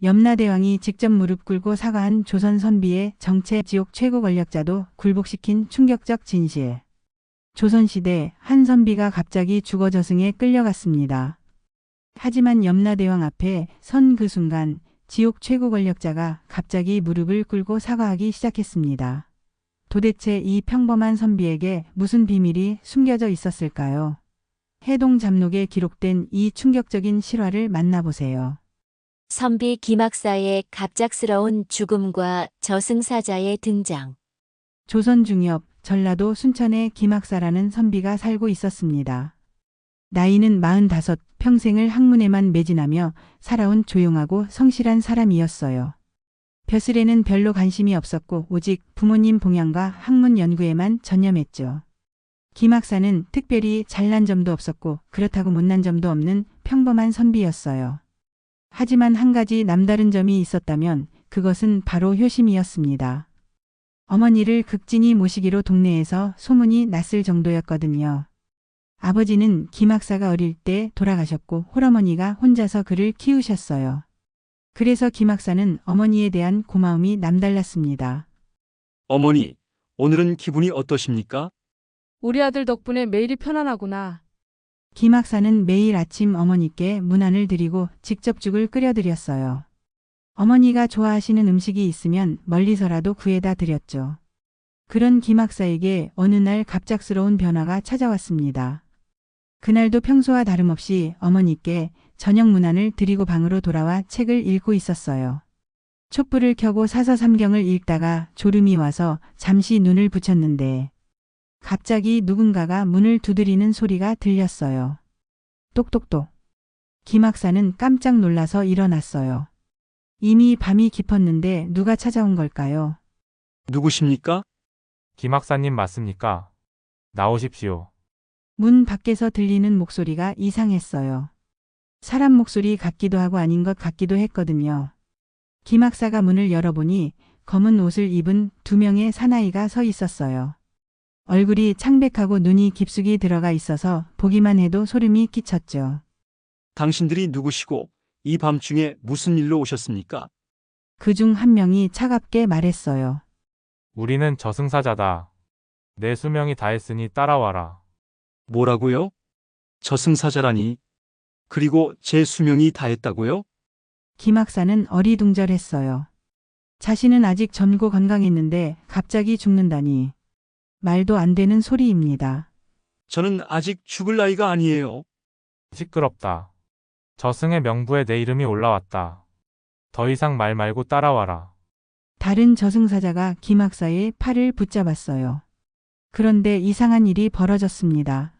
염라대왕이 직접 무릎 꿇고 사과한 조선 선비의 정체 지옥 최고 권력자도 굴복시킨 충격적 진실. 조선시대 한 선비가 갑자기 죽어 저승에 끌려갔습니다. 하지만 염라대왕 앞에 선 그 순간 지옥 최고 권력자가 갑자기 무릎을 꿇고 사과하기 시작했습니다. 도대체 이 평범한 선비에게 무슨 비밀이 숨겨져 있었을까요? 해동 잡록에 기록된 이 충격적인 실화를 만나보세요. 선비 김학사의 갑작스러운 죽음과 저승사자의 등장. 조선 중엽 전라도 순천에 김학사라는 선비가 살고 있었습니다. 나이는 45, 평생을 학문에만 매진하며 살아온 조용하고 성실한 사람이었어요. 벼슬에는 별로 관심이 없었고 오직 부모님 봉양과 학문 연구에만 전념했죠. 김학사는 특별히 잘난 점도 없었고 그렇다고 못난 점도 없는 평범한 선비였어요. 하지만 한 가지 남다른 점이 있었다면 그것은 바로 효심이었습니다. 어머니를 극진히 모시기로 동네에서 소문이 났을 정도였거든요. 아버지는 김학사가 어릴 때 돌아가셨고 홀어머니가 혼자서 그를 키우셨어요. 그래서 김학사는 어머니에 대한 고마움이 남달랐습니다. 어머니, 오늘은 기분이 어떠십니까? 우리 아들 덕분에 매일이 편안하구나. 김학사는 매일 아침 어머니께 문안을 드리고 직접 죽을 끓여드렸어요. 어머니가 좋아하시는 음식이 있으면 멀리서라도 구해다 드렸죠. 그런 김학사에게 어느 날 갑작스러운 변화가 찾아왔습니다. 그날도 평소와 다름없이 어머니께 저녁 문안을 드리고 방으로 돌아와 책을 읽고 있었어요. 촛불을 켜고 사서삼경을 읽다가 졸음이 와서 잠시 눈을 붙였는데 갑자기 누군가가 문을 두드리는 소리가 들렸어요. 똑똑똑. 김학사는 깜짝 놀라서 일어났어요. 이미 밤이 깊었는데 누가 찾아온 걸까요? 누구십니까? 김학사님 맞습니까? 나오십시오. 문 밖에서 들리는 목소리가 이상했어요. 사람 목소리 같기도 하고 아닌 것 같기도 했거든요. 김학사가 문을 열어보니 검은 옷을 입은 2명의 사나이가 서 있었어요. 얼굴이 창백하고 눈이 깊숙이 들어가 있어서 보기만 해도 소름이 끼쳤죠. 당신들이 누구시고 이 밤중에 무슨 일로 오셨습니까? 그중 한 명이 차갑게 말했어요. 우리는 저승사자다. 내 수명이 다했으니 따라와라. 뭐라고요? 저승사자라니. 그리고 제 수명이 다했다고요? 김학사는 어리둥절했어요. 자신은 아직 젊고 건강했는데 갑자기 죽는다니. 말도 안 되는 소리입니다. 저는 아직 죽을 나이가 아니에요. 시끄럽다. 저승의 명부에 내 이름이 올라왔다. 더 이상 말 말고 따라와라. 다른 저승사자가 김학사의 팔을 붙잡았어요. 그런데 이상한 일이 벌어졌습니다.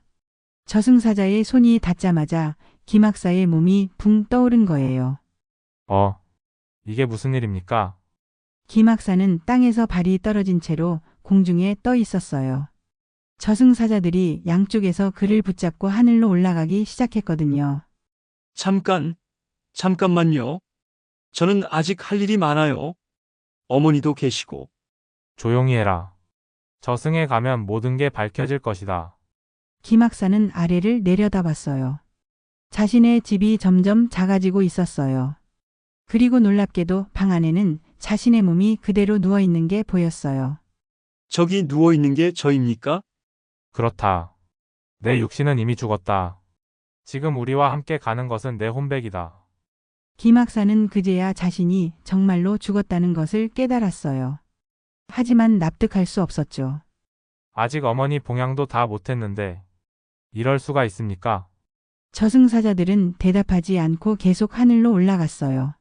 저승사자의 손이 닿자마자 김학사의 몸이 붕 떠오른 거예요. 이게 무슨 일입니까? 김학사는 땅에서 발이 떨어진 채로 공중에 떠 있었어요. 저승사자들이 양쪽에서 그를 붙잡고 하늘로 올라가기 시작했거든요. 잠깐만요. 저는 아직 할 일이 많아요. 어머니도 계시고. 조용히 해라. 저승에 가면 모든 게 밝혀질 것이다. 김학사는 아래를 내려다봤어요. 자신의 집이 점점 작아지고 있었어요. 그리고 놀랍게도 방 안에는 자신의 몸이 그대로 누워있는 게 보였어요. 저기 누워있는 게 저입니까? 그렇다. 내 육신은 이미 죽었다. 지금 우리와 함께 가는 것은 내 혼백이다. 김학사는 그제야 자신이 정말로 죽었다는 것을 깨달았어요. 하지만 납득할 수 없었죠. 아직 어머니 봉양도 다 못했는데 이럴 수가 있습니까? 저승사자들은 대답하지 않고 계속 하늘로 올라갔어요.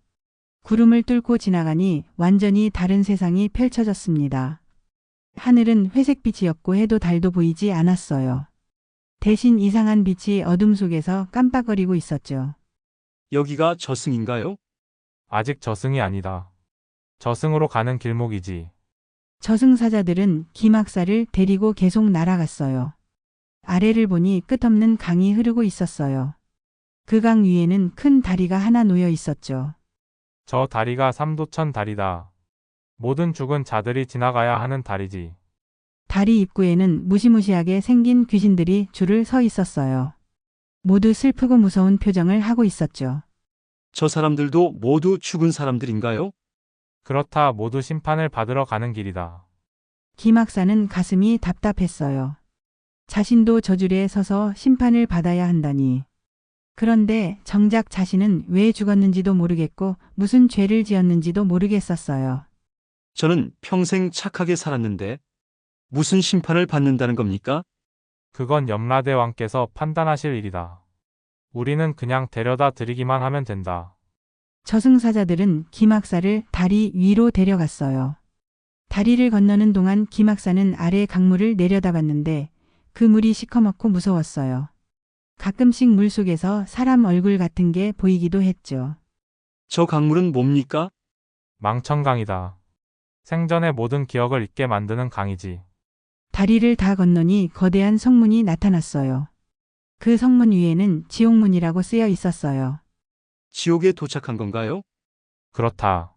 구름을 뚫고 지나가니 완전히 다른 세상이 펼쳐졌습니다. 하늘은 회색빛이었고 해도 달도 보이지 않았어요. 대신 이상한 빛이 어둠 속에서 깜빡거리고 있었죠. 여기가 저승인가요? 아직 저승이 아니다. 저승으로 가는 길목이지. 저승사자들은 김학사를 데리고 계속 날아갔어요. 아래를 보니 끝없는 강이 흐르고 있었어요. 그 강 위에는 큰 다리가 하나 놓여 있었죠. 저 다리가 삼도천 다리다. 모든 죽은 자들이 지나가야 하는 다리지. 다리 입구에는 무시무시하게 생긴 귀신들이 줄을 서 있었어요. 모두 슬프고 무서운 표정을 하고 있었죠. 저 사람들도 모두 죽은 사람들인가요? 그렇다. 모두 심판을 받으러 가는 길이다. 김학사는 가슴이 답답했어요. 자신도 저줄에 서서 심판을 받아야 한다니. 그런데 정작 자신은 왜 죽었는지도 모르겠고 무슨 죄를 지었는지도 모르겠었어요. 저는 평생 착하게 살았는데 무슨 심판을 받는다는 겁니까? 그건 염라대왕께서 판단하실 일이다. 우리는 그냥 데려다 드리기만 하면 된다. 저승사자들은 김학사를 다리 위로 데려갔어요. 다리를 건너는 동안 김학사는 아래 강물을 내려다봤는데 그 물이 시커멓고 무서웠어요. 가끔씩 물속에서 사람 얼굴 같은 게 보이기도 했죠. 저 강물은 뭡니까? 망천강이다. 생전의 모든 기억을 잊게 만드는 강이지. 다리를 다 건너니 거대한 성문이 나타났어요. 그 성문 위에는 지옥문이라고 쓰여 있었어요. 지옥에 도착한 건가요? 그렇다.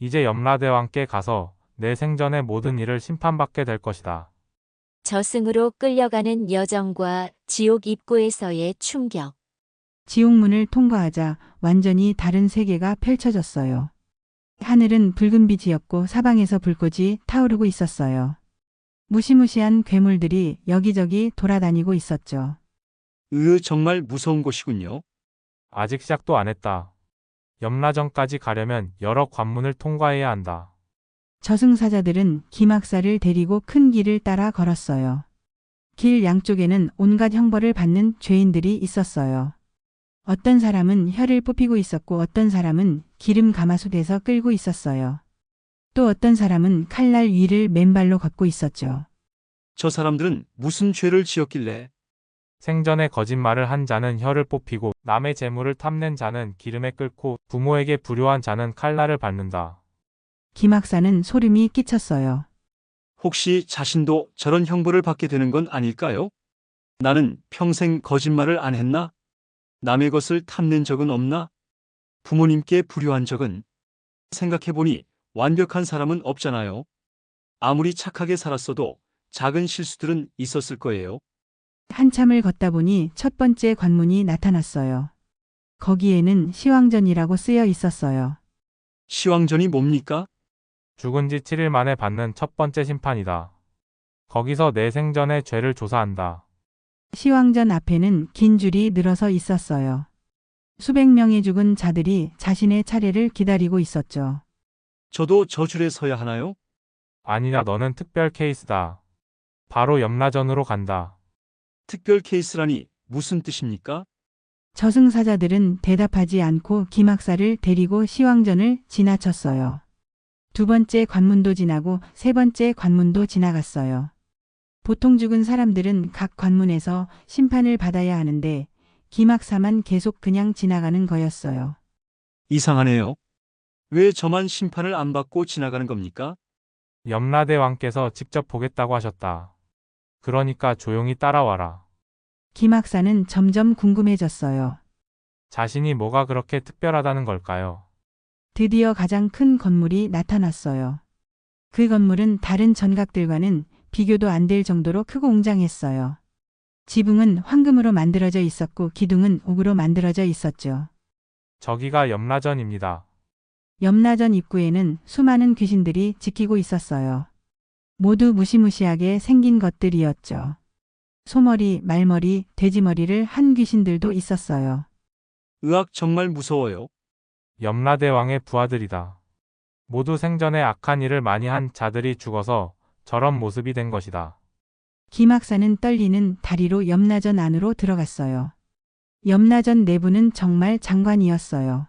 이제 염라대왕께 가서 내 생전의 모든 일을 심판받게 될 것이다. 저승으로 끌려가는 여정과 지옥 입구에서의 충격. 지옥문을 통과하자 완전히 다른 세계가 펼쳐졌어요. 하늘은 붉은 빛이었고 사방에서 불꽃이 타오르고 있었어요. 무시무시한 괴물들이 여기저기 돌아다니고 있었죠. 정말 무서운 곳이군요. 아직 시작도 안 했다. 염라전까지 가려면 여러 관문을 통과해야 한다. 저승사자들은 김학사를 데리고 큰 길을 따라 걸었어요. 길 양쪽에는 온갖 형벌을 받는 죄인들이 있었어요. 어떤 사람은 혀를 뽑히고 있었고 어떤 사람은 기름 가마솥에서 끌고 있었어요. 또 어떤 사람은 칼날 위를 맨발로 걷고 있었죠. 저 사람들은 무슨 죄를 지었길래 생전에 거짓말을 한 자는 혀를 뽑히고 남의 재물을 탐낸 자는 기름에 끓고 부모에게 불효한 자는 칼날을 받는다. 김학사는 소름이 끼쳤어요. 혹시 자신도 저런 형벌을 받게 되는 건 아닐까요? 나는 평생 거짓말을 안 했나? 남의 것을 탐낸 적은 없나? 부모님께 불효한 적은? 생각해보니 완벽한 사람은 없잖아요. 아무리 착하게 살았어도 작은 실수들은 있었을 거예요. 한참을 걷다 보니 첫 번째 관문이 나타났어요. 거기에는 시황전이라고 쓰여 있었어요. 시황전이 뭡니까? 죽은 지 7일 만에 받는 첫 번째 심판이다. 거기서 내 생전의 죄를 조사한다. 시황전 앞에는 긴 줄이 늘어서 있었어요. 수백 명의 죽은 자들이 자신의 차례를 기다리고 있었죠. 저도 저 줄에 서야 하나요? 아니야, 너는 특별 케이스다. 바로 염라전으로 간다. 특별 케이스라니 무슨 뜻입니까? 저승사자들은 대답하지 않고 김학사를 데리고 시황전을 지나쳤어요. 두 번째 관문도 지나고 세 번째 관문도 지나갔어요. 보통 죽은 사람들은 각 관문에서 심판을 받아야 하는데 김학사만 계속 그냥 지나가는 거였어요. 이상하네요. 왜 저만 심판을 안 받고 지나가는 겁니까? 염라대왕께서 직접 보겠다고 하셨다. 그러니까 조용히 따라와라. 김학사는 점점 궁금해졌어요. 자신이 뭐가 그렇게 특별하다는 걸까요? 드디어 가장 큰 건물이 나타났어요. 그 건물은 다른 전각들과는 비교도 안 될 정도로 크고 웅장했어요. 지붕은 황금으로 만들어져 있었고 기둥은 옥으로 만들어져 있었죠. 저기가 염라전입니다. 염라전 입구에는 수많은 귀신들이 지키고 있었어요. 모두 무시무시하게 생긴 것들이었죠. 소머리, 말머리, 돼지머리를 한 귀신들도 있었어요. 정말 무서워요. 염라대왕의 부하들이다. 모두 생전에 악한 일을 많이 한 자들이 죽어서 저런 모습이 된 것이다. 김학사는 떨리는 다리로 염라전 안으로 들어갔어요. 염라전 내부는 정말 장관이었어요.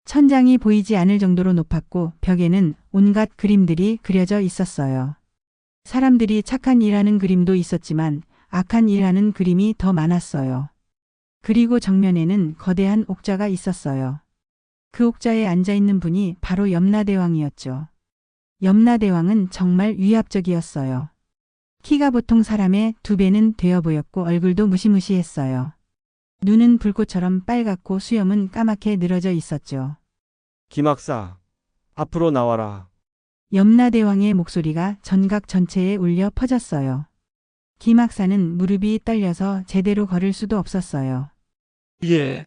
천장이 보이지 않을 정도로 높았고 벽에는 온갖 그림들이 그려져 있었어요. 사람들이 착한 일하는 그림도 있었지만 악한 일하는 그림이 더 많았어요. 그리고 정면에는 거대한 옥좌가 있었어요. 그 옥좌에 앉아있는 분이 바로 염라대왕이었죠. 염라대왕은 정말 위압적이었어요. 키가 보통 사람의 2배는 되어 보였고 얼굴도 무시무시했어요. 눈은 불꽃처럼 빨갛고 수염은 까맣게 늘어져 있었죠. 김학사, 앞으로 나와라. 염라대왕의 목소리가 전각 전체에 울려 퍼졌어요. 김학사는 무릎이 떨려서 제대로 걸을 수도 없었어요. 예.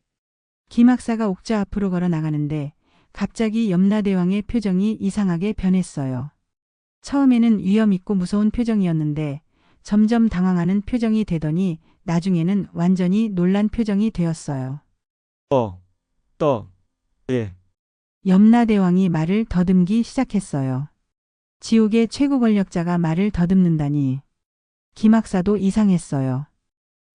김학사가 옥좌 앞으로 걸어 나가는데 갑자기 염라대왕의 표정이 이상하게 변했어요. 처음에는 위험 있고 무서운 표정이었는데 점점 당황하는 표정이 되더니 나중에는 완전히 놀란 표정이 되었어요. 예. 염라대왕이 말을 더듬기 시작했어요. 지옥의 최고 권력자가 말을 더듬는다니. 김학사도 이상했어요.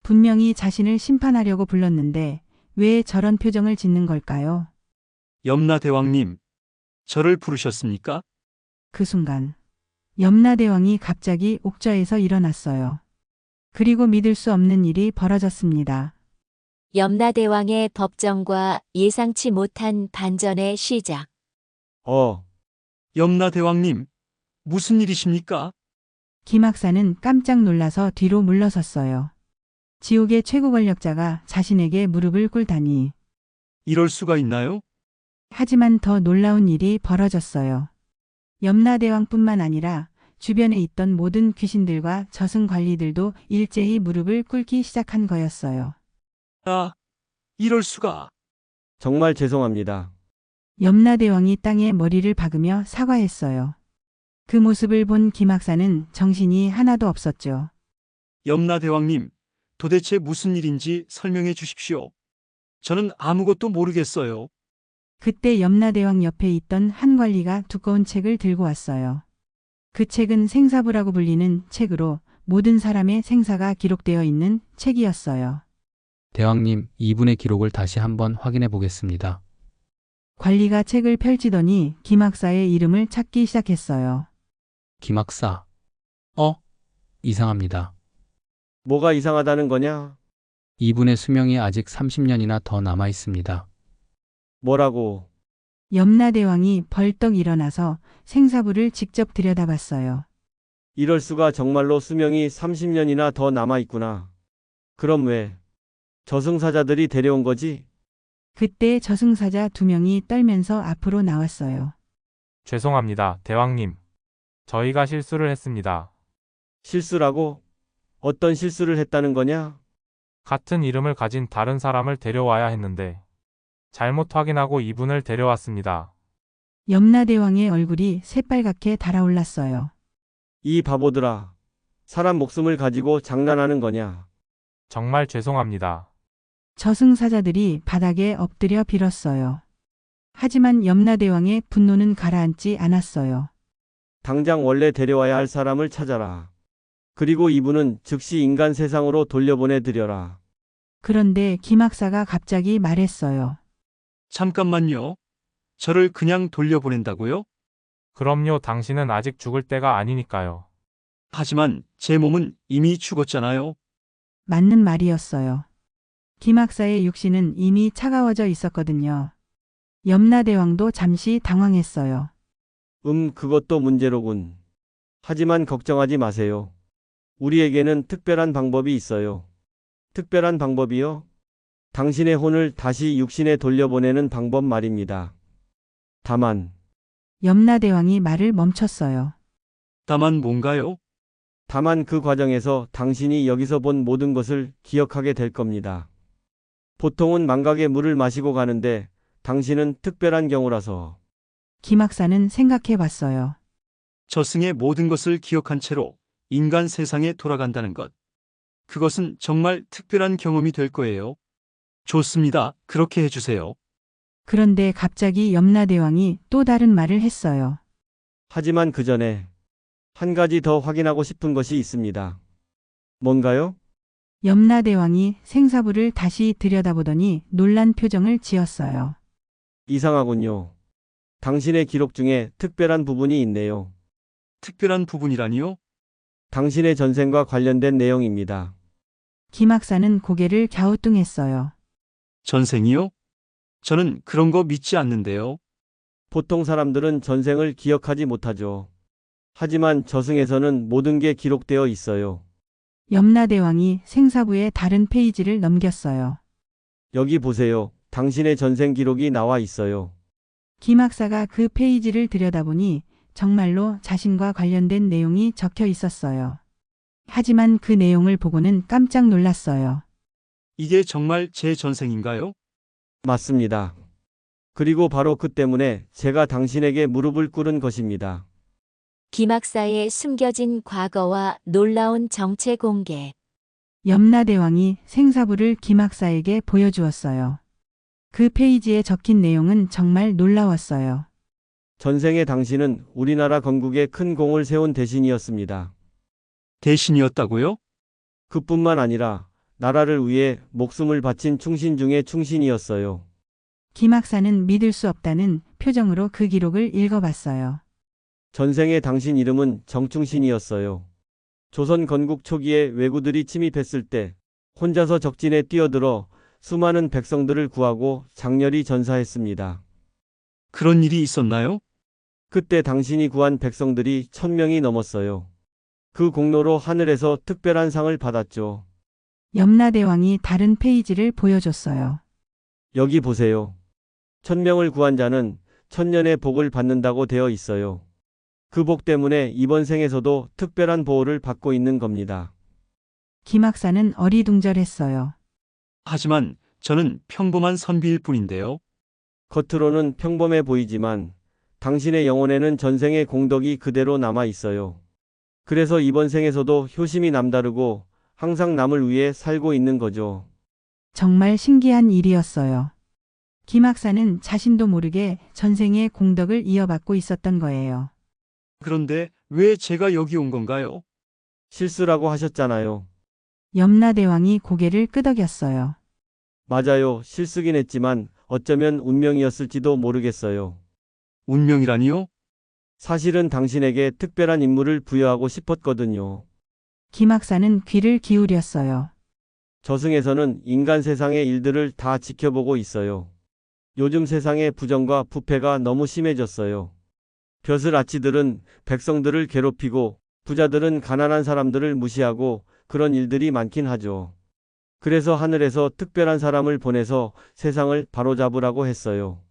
분명히 자신을 심판하려고 불렀는데 왜 저런 표정을 짓는 걸까요? 염라대왕님, 저를 부르셨습니까? 그 순간 염라대왕이 갑자기 옥좌에서 일어났어요. 그리고 믿을 수 없는 일이 벌어졌습니다. 염라대왕의 법정과 예상치 못한 반전의 시작. 염라대왕님, 무슨 일이십니까? 김학사는 깜짝 놀라서 뒤로 물러섰어요. 지옥의 최고 권력자가 자신에게 무릎을 꿇다니. 이럴 수가 있나요? 하지만 더 놀라운 일이 벌어졌어요. 염라대왕뿐만 아니라 주변에 있던 모든 귀신들과 저승 관리들도 일제히 무릎을 꿇기 시작한 거였어요. 아, 이럴 수가. 정말 죄송합니다. 염라대왕이 땅에 머리를 박으며 사과했어요. 그 모습을 본 김학사는 정신이 하나도 없었죠. 염라대왕님, 도대체 무슨 일인지 설명해 주십시오. 저는 아무것도 모르겠어요. 그때 염라대왕 옆에 있던 한 관리가 두꺼운 책을 들고 왔어요. 그 책은 생사부라고 불리는 책으로 모든 사람의 생사가 기록되어 있는 책이었어요. 대왕님, 이분의 기록을 다시 한번 확인해 보겠습니다. 관리가 책을 펼치더니 김학사의 이름을 찾기 시작했어요. 김학사. 이상합니다. 뭐가 이상하다는 거냐? 이분의 수명이 아직 30년이나 더 남아 있습니다. 뭐라고? 염라대왕이 벌떡 일어나서 생사부를 직접 들여다봤어요. 이럴 수가 정말로 수명이 30년이나 더 남아 있구나. 그럼 왜 저승사자들이 데려온 거지? 그때 저승사자 2명이 떨면서 앞으로 나왔어요. 죄송합니다, 대왕님. 저희가 실수를 했습니다. 실수라고? 어떤 실수를 했다는 거냐? 같은 이름을 가진 다른 사람을 데려와야 했는데 잘못 확인하고 이분을 데려왔습니다. 염라대왕의 얼굴이 새빨갛게 달아올랐어요. 이 바보들아. 사람 목숨을 가지고 장난하는 거냐? 정말 죄송합니다. 저승사자들이 바닥에 엎드려 빌었어요. 하지만 염라대왕의 분노는 가라앉지 않았어요. 당장 원래 데려와야 할 사람을 찾아라. 그리고 이분은 즉시 인간 세상으로 돌려보내드려라. 그런데 김학사가 갑자기 말했어요. 잠깐만요. 저를 그냥 돌려보낸다고요? 그럼요, 당신은 아직 죽을 때가 아니니까요. 하지만 제 몸은 이미 죽었잖아요. 맞는 말이었어요. 김학사의 육신은 이미 차가워져 있었거든요. 염라대왕도 잠시 당황했어요. 그것도 문제로군. 하지만 걱정하지 마세요. 우리에게는 특별한 방법이 있어요. 특별한 방법이요? 당신의 혼을 다시 육신에 돌려보내는 방법 말입니다. 다만 염라대왕이 말을 멈췄어요. 다만 뭔가요? 다만 그 과정에서 당신이 여기서 본 모든 것을 기억하게 될 겁니다. 보통은 망각의 물을 마시고 가는데 당신은 특별한 경우라서. 김학사는 생각해 봤어요. 저승의 모든 것을 기억한 채로 인간 세상에 돌아간다는 것. 그것은 정말 특별한 경험이 될 거예요. 좋습니다. 그렇게 해주세요. 그런데 갑자기 염라대왕이 또 다른 말을 했어요. 하지만 그 전에 한 가지 더 확인하고 싶은 것이 있습니다. 뭔가요? 염라대왕이 생사부를 다시 들여다보더니 놀란 표정을 지었어요. 이상하군요. 당신의 기록 중에 특별한 부분이 있네요. 특별한 부분이라니요? 당신의 전생과 관련된 내용입니다. 김학사는 고개를 갸우뚱했어요. 전생이요? 저는 그런 거 믿지 않는데요. 보통 사람들은 전생을 기억하지 못하죠. 하지만 저승에서는 모든 게 기록되어 있어요. 염라대왕이 생사부의 다른 페이지를 넘겼어요. 여기 보세요. 당신의 전생 기록이 나와 있어요. 김학사가 그 페이지를 들여다보니 정말로 자신과 관련된 내용이 적혀 있었어요. 하지만 그 내용을 보고는 깜짝 놀랐어요. 이게 정말 제 전생인가요? 맞습니다. 그리고 바로 그 때문에 제가 당신에게 무릎을 꿇은 것입니다. 김학사의 숨겨진 과거와 놀라운 정체 공개. 염라대왕이 생사부를 김학사에게 보여주었어요. 그 페이지에 적힌 내용은 정말 놀라웠어요. 전생에 당신은 우리나라 건국에 큰 공을 세운 대신이었습니다. 대신이었다고요? 그뿐만 아니라 나라를 위해 목숨을 바친 충신 중에 충신이었어요. 김학사는 믿을 수 없다는 표정으로 그 기록을 읽어봤어요. 전생에 당신 이름은 정충신이었어요. 조선 건국 초기에 왜구들이 침입했을 때 혼자서 적진에 뛰어들어 수많은 백성들을 구하고 장렬히 전사했습니다. 그런 일이 있었나요? 그때 당신이 구한 백성들이 1000명이 넘었어요. 그 공로로 하늘에서 특별한 상을 받았죠. 염라대왕이 다른 페이지를 보여줬어요. 여기 보세요. 1000명을 구한 자는 천년의 복을 받는다고 되어 있어요. 그 복 때문에 이번 생에서도 특별한 보호를 받고 있는 겁니다. 김학사는 어리둥절했어요. 하지만 저는 평범한 선비일 뿐인데요. 겉으로는 평범해 보이지만 당신의 영혼에는 전생의 공덕이 그대로 남아 있어요. 그래서 이번 생에서도 효심이 남다르고 항상 남을 위해 살고 있는 거죠. 정말 신기한 일이었어요. 김학사는 자신도 모르게 전생의 공덕을 이어받고 있었던 거예요. 그런데 왜 제가 여기 온 건가요? 실수라고 하셨잖아요. 염라대왕이 고개를 끄덕였어요. 맞아요. 실수긴 했지만 어쩌면 운명이었을지도 모르겠어요. 운명이라니요? 사실은 당신에게 특별한 임무를 부여하고 싶었거든요. 김학사는 귀를 기울였어요. 저승에서는 인간 세상의 일들을 다 지켜보고 있어요. 요즘 세상의 부정과 부패가 너무 심해졌어요. 벼슬아치들은 백성들을 괴롭히고 부자들은 가난한 사람들을 무시하고 그런 일들이 많긴 하죠. 그래서 하늘에서 특별한 사람을 보내서 세상을 바로잡으라고 했어요.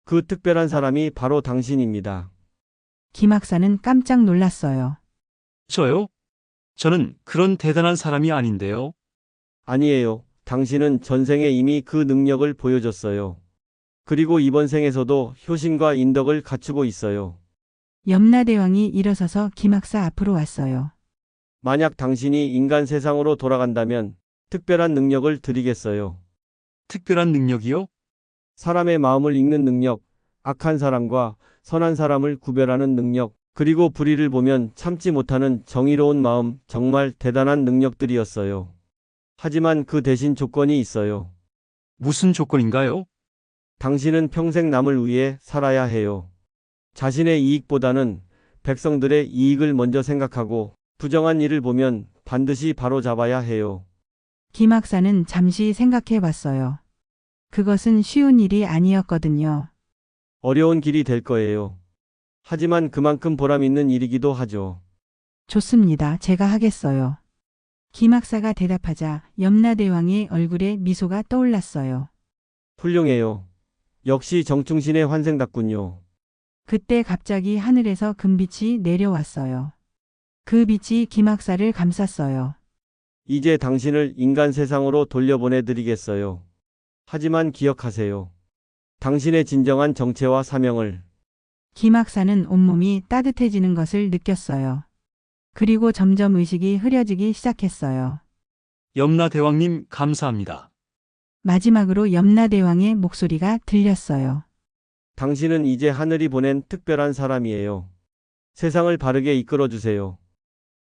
그 특별한 사람이 바로 당신입니다. 김학사는 깜짝 놀랐어요. 저요? 저는 그런 대단한 사람이 아닌데요. 아니에요. 당신은 전생에 이미 그 능력을 보여줬어요. 그리고 이번 생에서도 효심과 인덕을 갖추고 있어요. 염라대왕이 일어서서 김학사 앞으로 왔어요. 만약 당신이 인간 세상으로 돌아간다면 특별한 능력을 드리겠어요. 특별한 능력이요? 사람의 마음을 읽는 능력, 악한 사람과 선한 사람을 구별하는 능력, 그리고 불의를 보면 참지 못하는 정의로운 마음, 정말 대단한 능력들이었어요. 하지만 그 대신 조건이 있어요. 무슨 조건인가요? 당신은 평생 남을 위해 살아야 해요. 자신의 이익보다는 백성들의 이익을 먼저 생각하고 부정한 일을 보면 반드시 바로잡아야 해요. 김학사는 잠시 생각해 봤어요. 그것은 쉬운 일이 아니었거든요. 어려운 길이 될 거예요. 하지만 그만큼 보람 있는 일이기도 하죠. 좋습니다. 제가 하겠어요. 김학사가 대답하자 염라대왕의 얼굴에 미소가 떠올랐어요. 훌륭해요. 역시 정충신의 환생답군요. 그때 갑자기 하늘에서 금빛이 내려왔어요. 그 빛이 김학사를 감쌌어요. 이제 당신을 인간 세상으로 돌려보내드리겠어요. 하지만 기억하세요. 당신의 진정한 정체와 사명을. 김학사는 온몸이 따뜻해지는 것을 느꼈어요. 그리고 점점 의식이 흐려지기 시작했어요. 염라대왕님 감사합니다. 마지막으로 염라대왕의 목소리가 들렸어요. 당신은 이제 하늘이 보낸 특별한 사람이에요. 세상을 바르게 이끌어주세요.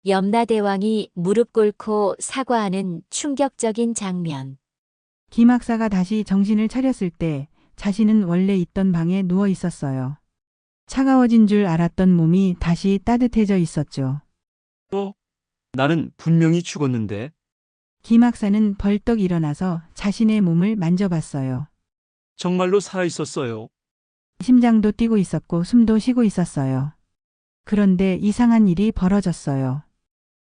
염라대왕이 무릎 꿇고 사과하는 충격적인 장면. 김학사가 다시 정신을 차렸을 때 자신은 원래 있던 방에 누워 있었어요. 차가워진 줄 알았던 몸이 다시 따뜻해져 있었죠. 나는 분명히 죽었는데. 김학사는 벌떡 일어나서 자신의 몸을 만져봤어요. 정말로 살아있었어요. 심장도 뛰고 있었고 숨도 쉬고 있었어요. 그런데 이상한 일이 벌어졌어요.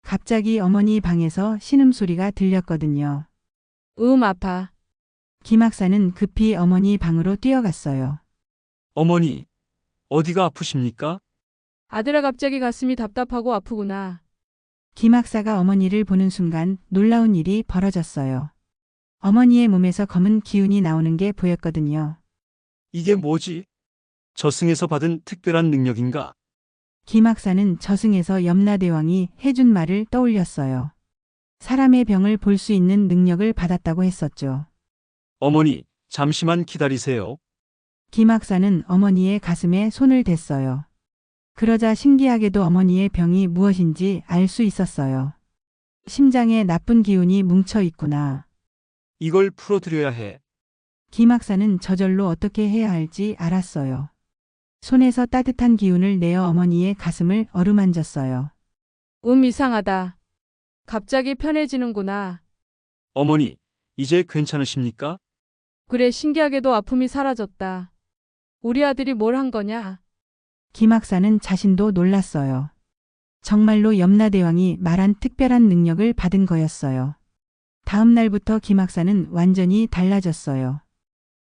갑자기 어머니 방에서 신음소리가 들렸거든요. 아파. 김학사는 급히 어머니 방으로 뛰어갔어요. 어머니, 어디가 아프십니까? 아들아 갑자기 가슴이 답답하고 아프구나. 김학사가 어머니를 보는 순간 놀라운 일이 벌어졌어요. 어머니의 몸에서 검은 기운이 나오는 게 보였거든요. 이게 뭐지? 저승에서 받은 특별한 능력인가? 김학사는 저승에서 염라대왕이 해준 말을 떠올렸어요. 사람의 병을 볼 수 있는 능력을 받았다고 했었죠. 어머니, 잠시만 기다리세요. 김학사는 어머니의 가슴에 손을 댔어요. 그러자 신기하게도 어머니의 병이 무엇인지 알 수 있었어요. 심장에 나쁜 기운이 뭉쳐 있구나. 이걸 풀어드려야 해. 김학사는 저절로 어떻게 해야 할지 알았어요. 손에서 따뜻한 기운을 내어 어머니의 가슴을 어루만졌어요. 이상하다. 갑자기 편해지는구나. 어머니, 이제 괜찮으십니까? 그래, 신기하게도 아픔이 사라졌다. 우리 아들이 뭘 한 거냐? 김학사는 자신도 놀랐어요. 정말로 염라대왕이 말한 특별한 능력을 받은 거였어요. 다음 날부터 김학사는 완전히 달라졌어요.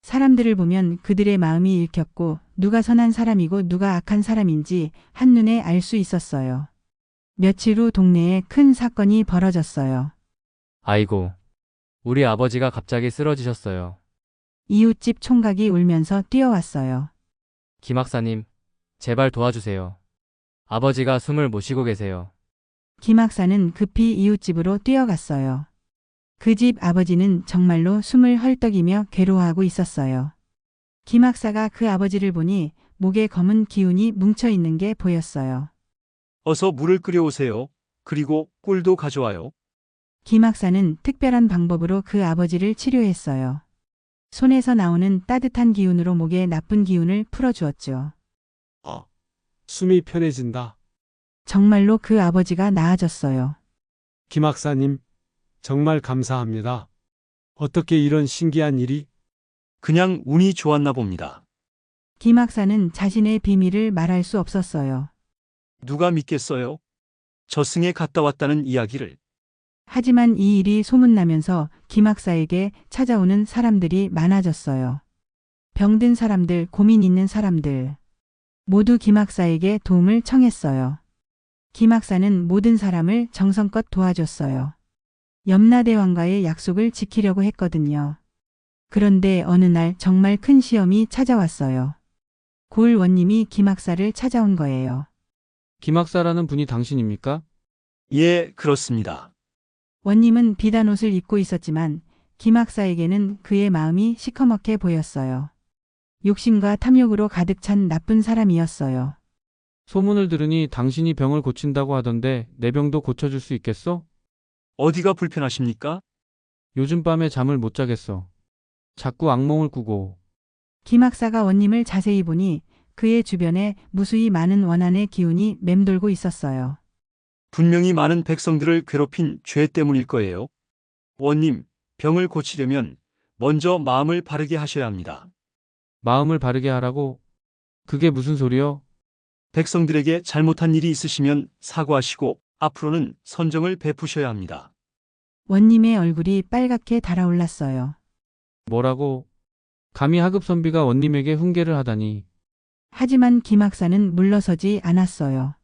사람들을 보면 그들의 마음이 읽혔고 누가 선한 사람이고 누가 악한 사람인지 한눈에 알 수 있었어요. 며칠 후 동네에 큰 사건이 벌어졌어요. 아이고, 우리 아버지가 갑자기 쓰러지셨어요. 이웃집 총각이 울면서 뛰어왔어요. 김학사님, 제발 도와주세요. 아버지가 숨을 못 쉬고 계세요. 김학사는 급히 이웃집으로 뛰어갔어요. 그 집 아버지는 정말로 숨을 헐떡이며 괴로워하고 있었어요. 김학사가 그 아버지를 보니 목에 검은 기운이 뭉쳐 있는 게 보였어요. 어서 물을 끓여오세요. 그리고 꿀도 가져와요. 김학사는 특별한 방법으로 그 아버지를 치료했어요. 손에서 나오는 따뜻한 기운으로 목에 나쁜 기운을 풀어주었죠. 숨이 편해진다. 정말로 그 아버지가 나아졌어요. 김학사님, 정말 감사합니다. 어떻게 이런 신기한 일이? 그냥 운이 좋았나 봅니다. 김학사는 자신의 비밀을 말할 수 없었어요. 누가 믿겠어요? 저승에 갔다 왔다는 이야기를. 하지만 이 일이 소문나면서 김학사에게 찾아오는 사람들이 많아졌어요. 병든 사람들, 고민 있는 사람들. 모두 김학사에게 도움을 청했어요. 김학사는 모든 사람을 정성껏 도와줬어요. 염라대왕과의 약속을 지키려고 했거든요. 그런데 어느 날 정말 큰 시험이 찾아왔어요. 고을 원님이 김학사를 찾아온 거예요. 김학사라는 분이 당신입니까? 예, 그렇습니다. 원님은 비단 옷을 입고 있었지만 김학사에게는 그의 마음이 시커멓게 보였어요. 욕심과 탐욕으로 가득 찬 나쁜 사람이었어요. 소문을 들으니 당신이 병을 고친다고 하던데 내 병도 고쳐줄 수 있겠어? 어디가 불편하십니까? 요즘 밤에 잠을 못 자겠어. 자꾸 악몽을 꾸고. 김학사가 원님을 자세히 보니 그의 주변에 무수히 많은 원한의 기운이 맴돌고 있었어요. 분명히 많은 백성들을 괴롭힌 죄 때문일 거예요. 원님, 병을 고치려면 먼저 마음을 바르게 하셔야 합니다. 마음을 바르게 하라고? 그게 무슨 소리여? 백성들에게 잘못한 일이 있으시면 사과하시고 앞으로는 선정을 베푸셔야 합니다. 원님의 얼굴이 빨갛게 달아올랐어요. 뭐라고? 감히 하급 선비가 원님에게 훈계를 하다니. 하지만 김학사는 물러서지 않았어요.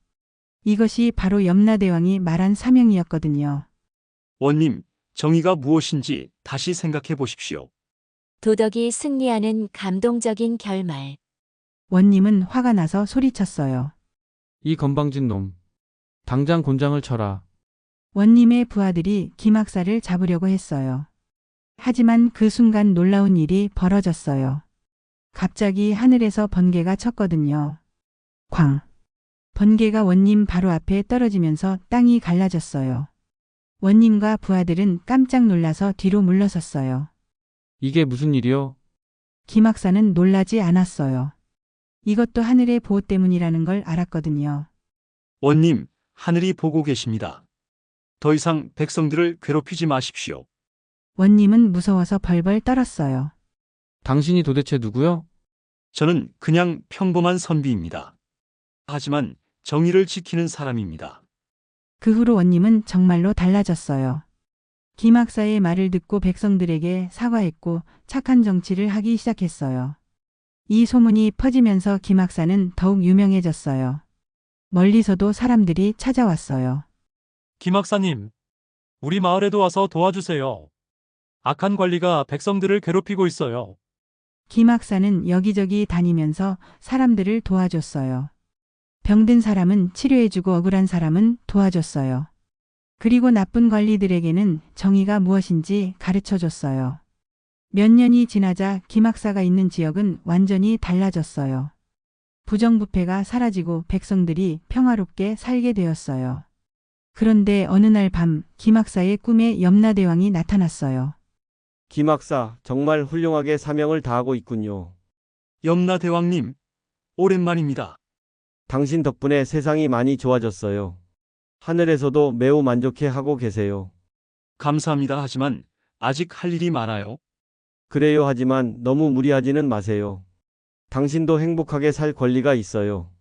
이것이 바로 염라대왕이 말한 사명이었거든요. 원님, 정의가 무엇인지 다시 생각해 보십시오. 도덕이 승리하는 감동적인 결말. 원님은 화가 나서 소리쳤어요. 이 건방진 놈. 당장 곤장을 쳐라. 원님의 부하들이 김학사를 잡으려고 했어요. 하지만 그 순간 놀라운 일이 벌어졌어요. 갑자기 하늘에서 번개가 쳤거든요. 쾅! 번개가 원님 바로 앞에 떨어지면서 땅이 갈라졌어요. 원님과 부하들은 깜짝 놀라서 뒤로 물러섰어요. 이게 무슨 일이여? 김학사는 놀라지 않았어요. 이것도 하늘의 보호 때문이라는 걸 알았거든요. 원님, 하늘이 보고 계십니다. 더 이상 백성들을 괴롭히지 마십시오. 원님은 무서워서 벌벌 떨었어요. 당신이 도대체 누구여? 저는 그냥 평범한 선비입니다. 하지만 정의를 지키는 사람입니다. 그 후로 원님은 정말로 달라졌어요. 김학사의 말을 듣고 백성들에게 사과했고 착한 정치를 하기 시작했어요. 이 소문이 퍼지면서 김학사는 더욱 유명해졌어요. 멀리서도 사람들이 찾아왔어요. 김학사님, 우리 마을에도 와서 도와주세요. 악한 관리가 백성들을 괴롭히고 있어요. 김학사는 여기저기 다니면서 사람들을 도와줬어요. 병든 사람은 치료해주고 억울한 사람은 도와줬어요. 그리고 나쁜 관리들에게는 정의가 무엇인지 가르쳐줬어요. 몇 년이 지나자 김학사가 있는 지역은 완전히 달라졌어요. 부정부패가 사라지고 백성들이 평화롭게 살게 되었어요. 그런데 어느 날 밤 김학사의 꿈에 염라대왕이 나타났어요. 김학사, 정말 훌륭하게 사명을 다하고 있군요. 염라대왕님, 오랜만입니다. 당신 덕분에 세상이 많이 좋아졌어요. 하늘에서도 매우 만족해 하고 계세요. 감사합니다. 하지만 아직 할 일이 많아요. 그래요. 하지만 너무 무리하지는 마세요. 당신도 행복하게 살 권리가 있어요.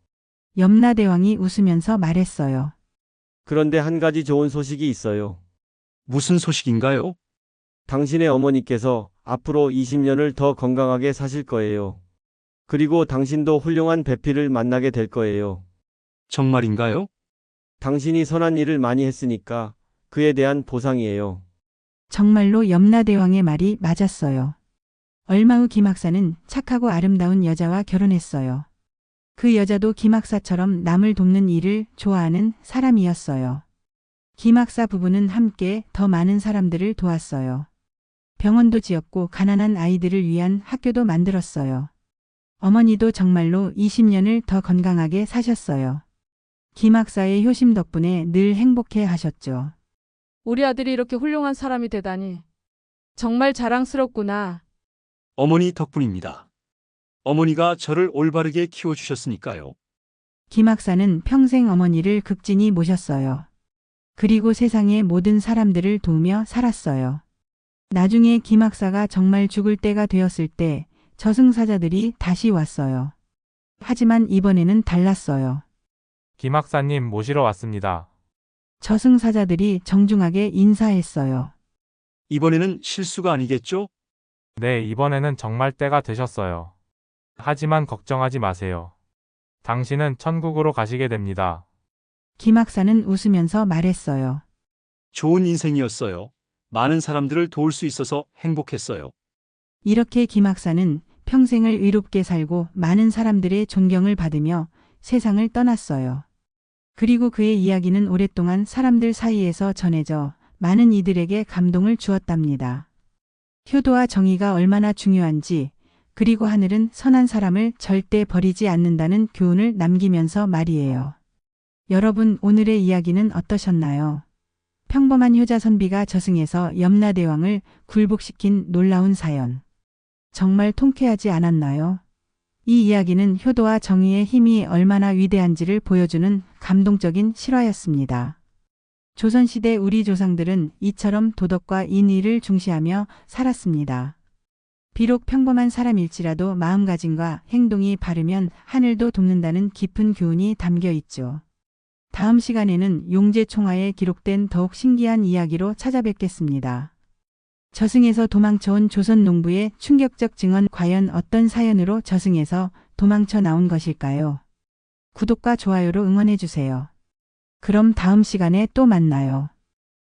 염라대왕이 웃으면서 말했어요. 그런데 한 가지 좋은 소식이 있어요. 무슨 소식인가요? 당신의 어머니께서 앞으로 20년을 더 건강하게 사실 거예요. 그리고 당신도 훌륭한 배필을 만나게 될 거예요. 정말인가요? 당신이 선한 일을 많이 했으니까 그에 대한 보상이에요. 정말로 염라대왕의 말이 맞았어요. 얼마 후 김학사는 착하고 아름다운 여자와 결혼했어요. 그 여자도 김학사처럼 남을 돕는 일을 좋아하는 사람이었어요. 김학사 부부는 함께 더 많은 사람들을 도왔어요. 병원도 지었고 가난한 아이들을 위한 학교도 만들었어요. 어머니도 정말로 20년을 더 건강하게 사셨어요. 김학사의 효심 덕분에 늘 행복해 하셨죠. 우리 아들이 이렇게 훌륭한 사람이 되다니. 정말 자랑스럽구나. 어머니 덕분입니다. 어머니가 저를 올바르게 키워주셨으니까요. 김학사는 평생 어머니를 극진히 모셨어요. 그리고 세상의 모든 사람들을 도우며 살았어요. 나중에 김학사가 정말 죽을 때가 되었을 때 저승사자들이 다시 왔어요. 하지만 이번에는 달랐어요. 김학사님 모시러 왔습니다. 저승사자들이 정중하게 인사했어요. 이번에는 실수가 아니겠죠? 네, 이번에는 정말 때가 되셨어요. 하지만 걱정하지 마세요. 당신은 천국으로 가시게 됩니다. 김학사는 웃으면서 말했어요. 좋은 인생이었어요. 많은 사람들을 도울 수 있어서 행복했어요. 이렇게 김학사는 평생을 의롭게 살고 많은 사람들의 존경을 받으며 세상을 떠났어요. 그리고 그의 이야기는 오랫동안 사람들 사이에서 전해져 많은 이들에게 감동을 주었답니다. 효도와 정의가 얼마나 중요한지, 그리고 하늘은 선한 사람을 절대 버리지 않는다는 교훈을 남기면서 말이에요. 여러분, 오늘의 이야기는 어떠셨나요? 평범한 효자 선비가 저승에서 염라대왕을 굴복시킨 놀라운 사연. 정말 통쾌하지 않았나요? 이 이야기는 효도와 정의의 힘이 얼마나 위대한지를 보여주는 감동적인 실화였습니다. 조선시대 우리 조상들은 이처럼 도덕과 인의를 중시하며 살았습니다. 비록 평범한 사람일지라도 마음가짐과 행동이 바르면 하늘도 돕는다는 깊은 교훈이 담겨 있죠. 다음 시간에는 용제총화에 기록된 더욱 신기한 이야기로 찾아뵙겠습니다. 저승에서 도망쳐온 조선 농부의 충격적 증언, 과연 어떤 사연으로 저승에서 도망쳐 나온 것일까요? 구독과 좋아요로 응원해주세요. 그럼 다음 시간에 또 만나요.